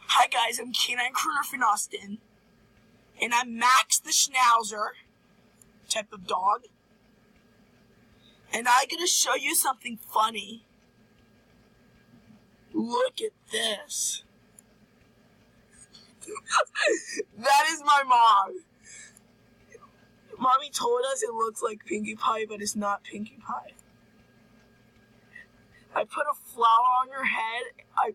Hi guys, I'm Canine Crooner from Austin, and I'm Max the Schnauzer type of dog, and I'm gonna show you something funny. Look at this. That is my mom. Mommy told us it looks like Pinkie Pie, but it's not Pinkie Pie. I put a flower on her head. I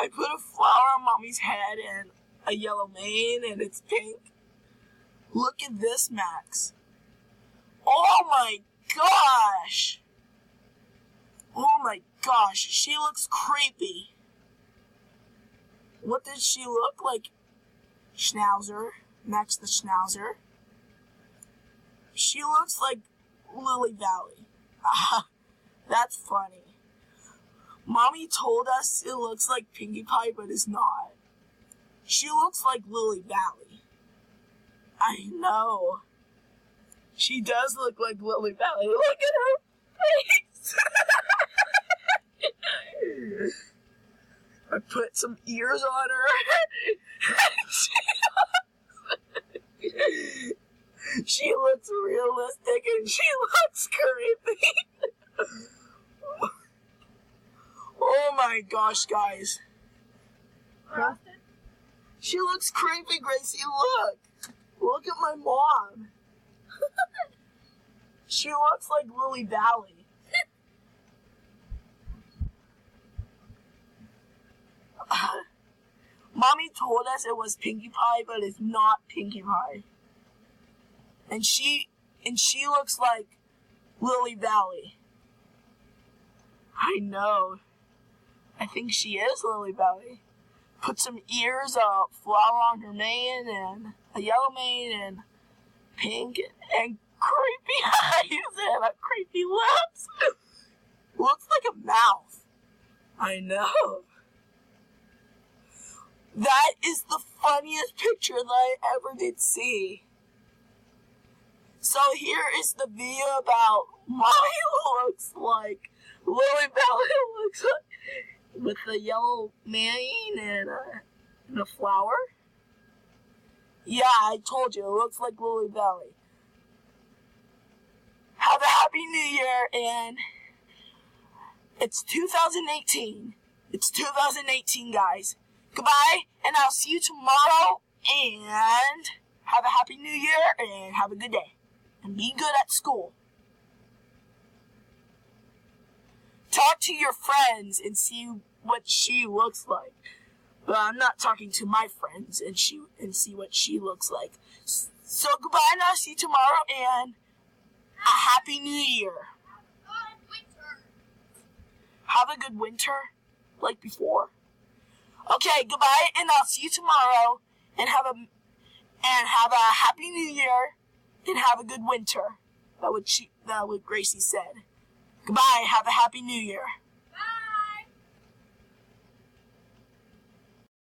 put a flower on Mommy's head and a yellow mane, and it's pink. Look at this, Max. Oh my gosh. Oh my gosh, she looks creepy. What does she look like? Schnauzer, Max the Schnauzer. She looks like Lily Valley. That's funny. Mommy told us it looks like Pinkie Pie, but it's not. She looks like Lily Valley. I know. She does look like Lily Valley. Look at her face. I put some ears on her. She looks realistic and she looks creepy. Oh my gosh, guys. She looks creepy, Gracie. Look. Look at my mom. She looks like Lily Valley. Mommy told us it was Pinkie Pie, but it's not Pinkie Pie. And she looks like Lily Valley. I know. I think she is Lily Valley. Put some ears, a flower on her mane, and a yellow mane, and pink, and creepy eyes, and a creepy lips. Looks like a mouth. I know. That is the funniest picture that I ever did see. So here is the video about Mommy looks like Lily Valley looks like, with the yellow mane and a flower. Yeah, I told you, it looks like Lily Valley. Have a happy New Year, and it's 2018. It's 2018, guys. Goodbye, and I'll see you tomorrow, and have a happy New Year, and have a good day. And be good at school. Talk to your friends and see what she looks like. But I'm not talking to my friends and see what she looks like. So goodbye, and I'll see you tomorrow, and a happy New Year. Have a good winter, like before. Okay, goodbye, and I'll see you tomorrow, and have a happy New Year, and have a good winter. That what Gracie said. Goodbye, have a happy New Year.